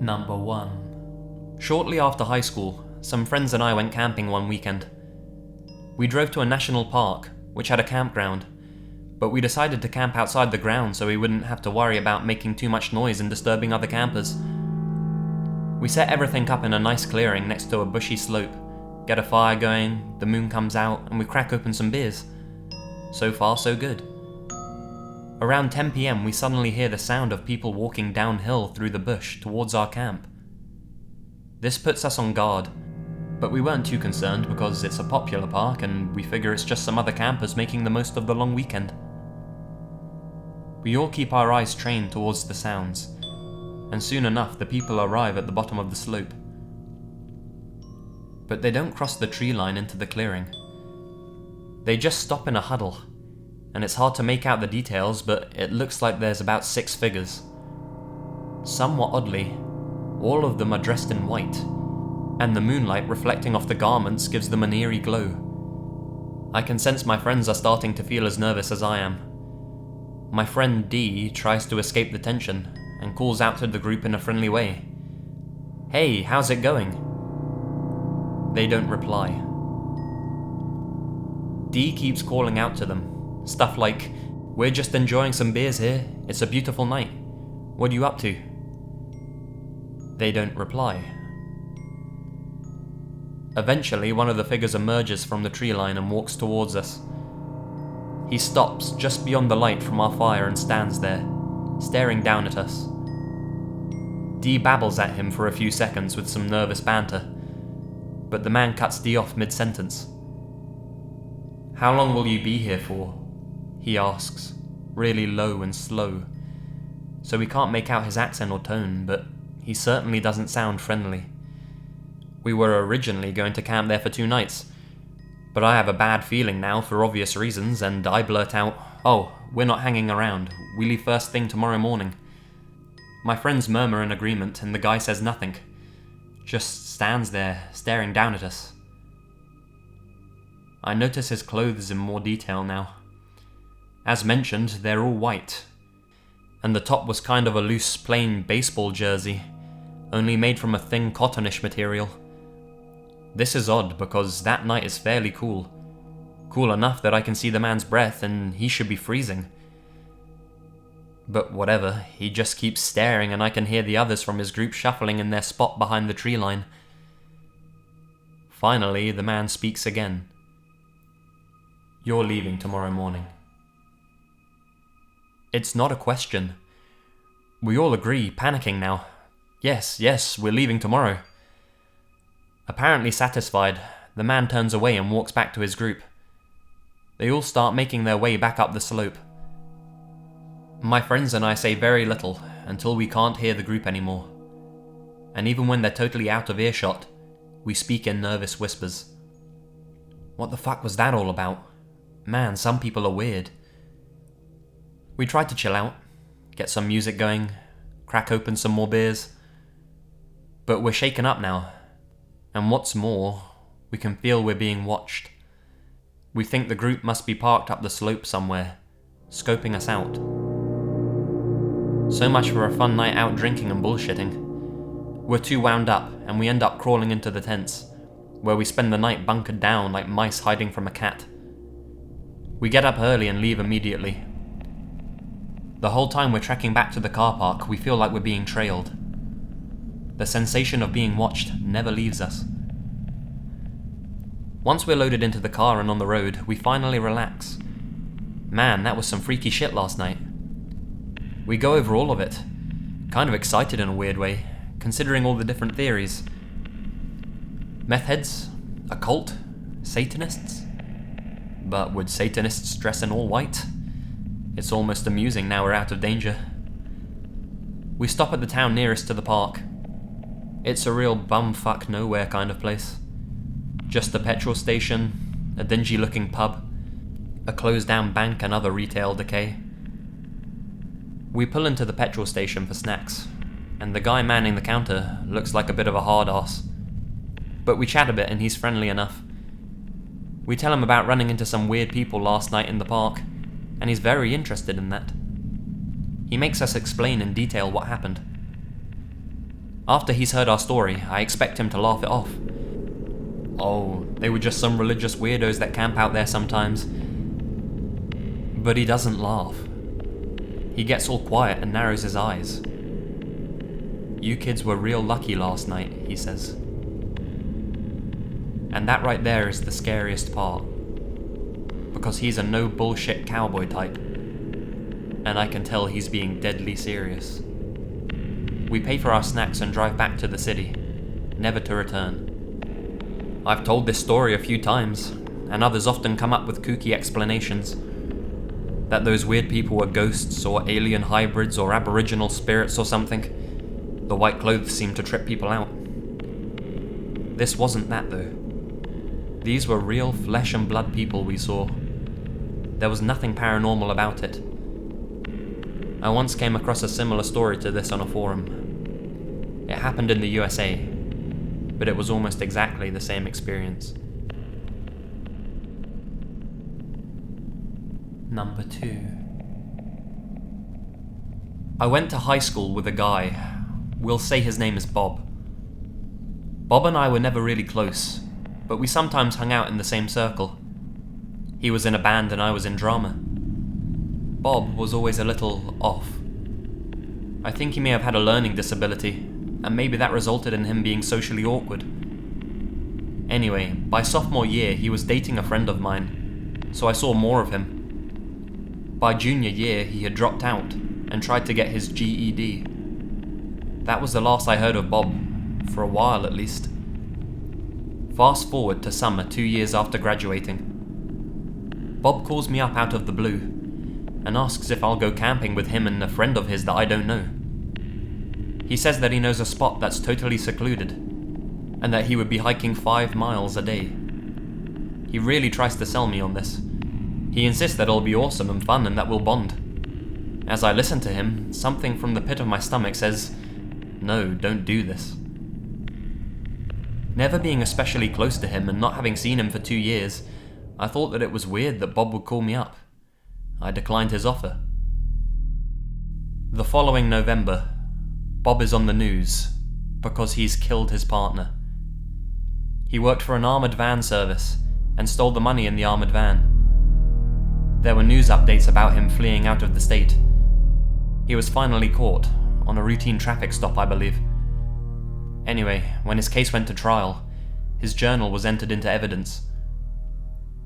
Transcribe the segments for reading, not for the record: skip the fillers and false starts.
Number 1. Shortly after high school, some friends and I went camping one weekend. We drove to a national park, which had a campground, but we decided to camp outside the ground so we wouldn't have to worry about making too much noise and disturbing other campers. We set everything up in a nice clearing next to a bushy slope, get a fire going, the moon comes out, and we crack open some beers. So far, so good. Around 10 PM, we suddenly hear the sound of people walking downhill through the bush towards our camp. This puts us on guard, but we weren't too concerned because it's a popular park and we figure it's just some other campers making the most of the long weekend. We all keep our eyes trained towards the sounds, and soon enough the people arrive at the bottom of the slope. But they don't cross the tree line into the clearing. They just stop in a huddle, and it's hard to make out the details, but it looks like there's about 6 figures. Somewhat oddly, all of them are dressed in white, and the moonlight reflecting off the garments gives them an eerie glow. I can sense my friends are starting to feel as nervous as I am. My friend D tries to escape the tension and calls out to the group in a friendly way. "Hey, how's it going?" They don't reply. D keeps calling out to them, stuff like, "We're just enjoying some beers here, it's a beautiful night. What are you up to?" They don't reply. Eventually, one of the figures emerges from the tree line and walks towards us. He stops just beyond the light from our fire and stands there, staring down at us. D babbles at him for a few seconds with some nervous banter, but the man cuts D off mid-sentence. "How long will you be here for?" he asks, really low and slow, so we can't make out his accent or tone, but he certainly doesn't sound friendly. We were originally going to camp there for 2 nights, but I have a bad feeling now for obvious reasons, and I blurt out, "Oh, we're not hanging around, we leave first thing tomorrow morning." My friends murmur in agreement, and the guy says nothing, just stands there, staring down at us. I notice his clothes in more detail now. As mentioned, they're all white, and the top was kind of a loose, plain baseball jersey, only made from a thin cottonish material. This is odd because that night is fairly cool. Cool enough that I can see the man's breath and he should be freezing. But whatever, he just keeps staring and I can hear the others from his group shuffling in their spot behind the tree line. Finally, the man speaks again. "You're leaving tomorrow morning." It's not a question. We all agree, panicking now. Yes, we're leaving tomorrow. Apparently satisfied, the man turns away and walks back to his group. They all start making their way back up the slope. My friends and I say very little until we can't hear the group anymore. And even when they're totally out of earshot, we speak in nervous whispers. What the fuck was that all about? Man, some people are weird. We tried to chill out, get some music going, crack open some more beers. But we're shaken up now. And what's more, we can feel we're being watched. We think the group must be parked up the slope somewhere, scoping us out. So much for a fun night out drinking and bullshitting. We're too wound up, and we end up crawling into the tents, where we spend the night bunkered down like mice hiding from a cat. We get up early and leave immediately. The whole time we're trekking back to the car park, we feel like we're being trailed. The sensation of being watched never leaves us. Once we're loaded into the car and on the road, we finally relax. Man, that was some freaky shit last night. We go over all of it, kind of excited in a weird way, considering all the different theories. Meth heads? A cult? Satanists? But would Satanists dress in all white? It's almost amusing now we're out of danger. We stop at the town nearest to the park. It's a real bumfuck nowhere kind of place. Just a petrol station, a dingy looking pub, a closed down bank and other retail decay. We pull into the petrol station for snacks, and the guy manning the counter looks like a bit of a hard ass. But we chat a bit and he's friendly enough. We tell him about running into some weird people last night in the park, and he's very interested in that. He makes us explain in detail what happened. After he's heard our story, I expect him to laugh it off. Oh, they were just some religious weirdos that camp out there sometimes. But he doesn't laugh. He gets all quiet and narrows his eyes. You kids were real lucky last night, he says. And that right there is the scariest part. Because he's a no bullshit cowboy type. And I can tell he's being deadly serious. We pay for our snacks and drive back to the city, never to return. I've told this story a few times, and others often come up with kooky explanations. That those weird people were ghosts or alien hybrids or aboriginal spirits or something. The white clothes seemed to trip people out. This wasn't that though. These were real flesh and blood people we saw. There was nothing paranormal about it. I once came across a similar story to this on a forum. It happened in the USA, but it was almost exactly the same experience. Number 2. I went to high school with a guy. We'll say his name is Bob. Bob and I were never really close, but we sometimes hung out in the same circle. He was in a band and I was in drama. Bob was always a little off. I think he may have had a learning disability, and maybe that resulted in him being socially awkward. Anyway, by sophomore year he was dating a friend of mine, so I saw more of him. By junior year he had dropped out and tried to get his GED. That was the last I heard of Bob, for a while at least. Fast forward to summer 2 years after graduating. Bob calls me up out of the blue and asks if I'll go camping with him and a friend of his that I don't know. He says that he knows a spot that's totally secluded, and that he would be hiking 5 miles a day. He really tries to sell me on this. He insists that it'll be awesome and fun and that we'll bond. As I listen to him, something from the pit of my stomach says, no, don't do this. Never being especially close to him and not having seen him for 2 years, I thought that it was weird that Bob would call me up. I declined his offer. The following November, Bob is on the news because he's killed his partner. He worked for an armoured van service and stole the money in the armoured van. There were news updates about him fleeing out of the state. He was finally caught, on a routine traffic stop, I believe. Anyway, when his case went to trial, his journal was entered into evidence.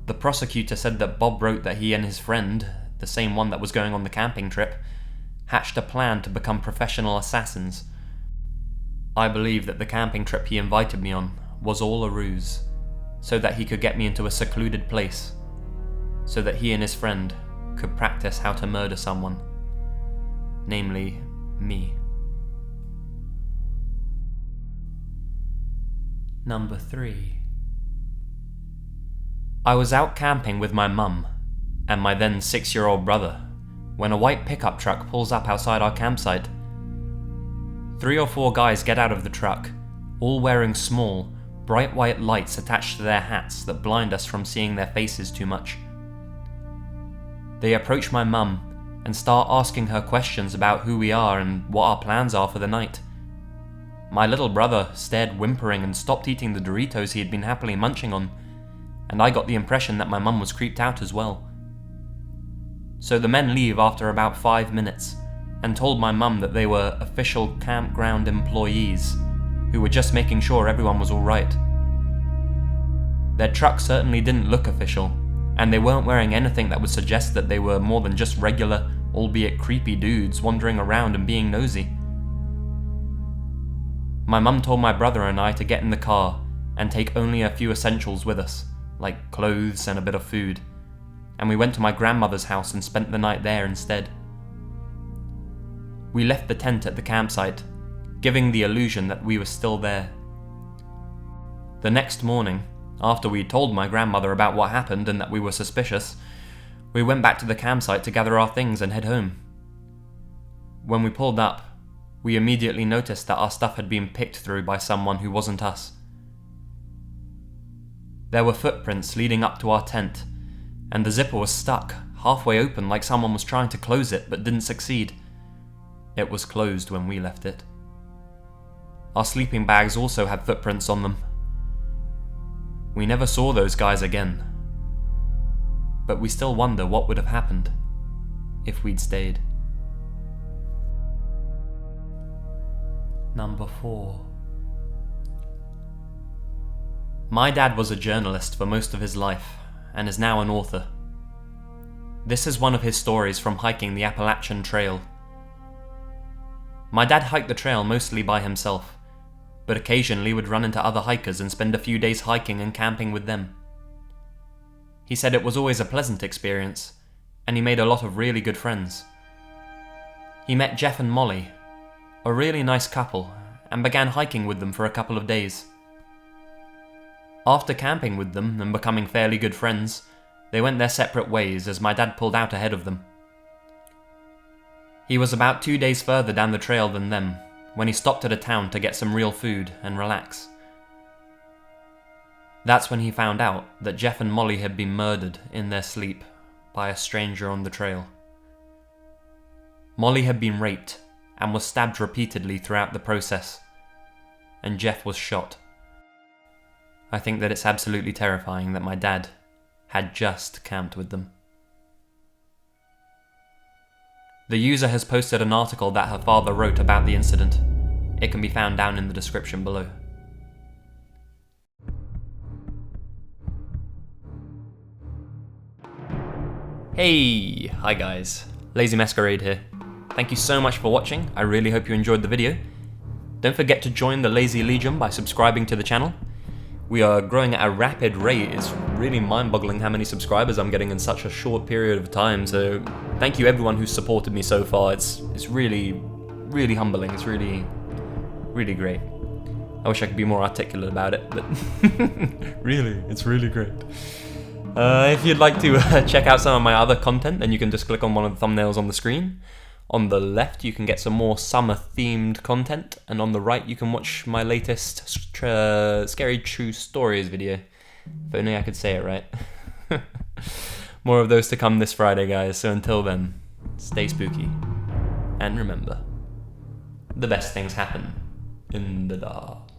The prosecutor said that Bob wrote that he and his friend, the same one that was going on the camping trip, hatched a plan to become professional assassins. I believe that the camping trip he invited me on was all a ruse, so that he could get me into a secluded place, so that he and his friend could practice how to murder someone, namely me. Number 3. I was out camping with my mum and my then 6-year-old brother when a white pickup truck pulls up outside our campsite. 3 or 4 guys get out of the truck, all wearing small, bright white lights attached to their hats that blind us from seeing their faces too much. They approach my mum and start asking her questions about who we are and what our plans are for the night. My little brother stared whimpering and stopped eating the Doritos he had been happily munching on, and I got the impression that my mum was creeped out as well. So the men leave after about 5 minutes and told my mum that they were official campground employees who were just making sure everyone was alright. Their truck certainly didn't look official, and they weren't wearing anything that would suggest that they were more than just regular, albeit creepy dudes wandering around and being nosy. My mum told my brother and I to get in the car and take only a few essentials with us, like clothes and a bit of food, and we went to my grandmother's house and spent the night there instead. We left the tent at the campsite, giving the illusion that we were still there. The next morning, after we told my grandmother about what happened and that we were suspicious, we went back to the campsite to gather our things and head home. When we pulled up, we immediately noticed that our stuff had been picked through by someone who wasn't us. There were footprints leading up to our tent, and the zipper was stuck, halfway open like someone was trying to close it but didn't succeed. It was closed when we left it. Our sleeping bags also had footprints on them. We never saw those guys again, but we still wonder what would have happened if we'd stayed. Number 4. My dad was a journalist for most of his life, and is now an author. This is one of his stories from hiking the Appalachian Trail. My dad hiked the trail mostly by himself, but occasionally would run into other hikers and spend a few days hiking and camping with them. He said it was always a pleasant experience, and he made a lot of really good friends. He met Jeff and Molly, a really nice couple, and began hiking with them for a couple of days. After camping with them and becoming fairly good friends, they went their separate ways as my dad pulled out ahead of them. He was about 2 days further down the trail than them, when he stopped at a town to get some real food and relax. That's when he found out that Jeff and Molly had been murdered in their sleep by a stranger on the trail. Molly had been raped and was stabbed repeatedly throughout the process, and Jeff was shot. I think that it's absolutely terrifying that my dad had just camped with them. The user has posted an article that her father wrote about the incident. It can be found down in the description below. Hey! Hi guys, Lazy Masquerade here. Thank you so much for watching, I really hope you enjoyed the video. Don't forget to join the Lazy Legion by subscribing to the channel. We are growing at a rapid rate. It's really mind-boggling how many subscribers I'm getting in such a short period of time, so thank you everyone who's supported me so far. It's really, really humbling. It's really, really great. I wish I could be more articulate about it, but really, it's really great. If you'd like to check out some of my other content, then you can just click on one of the thumbnails on the screen. On the left, you can get some more summer-themed content, and on the right, you can watch my latest Scary True Stories video. If only I could say it right. More of those to come this Friday, guys, so until then, stay spooky. And remember, the best things happen in the dark.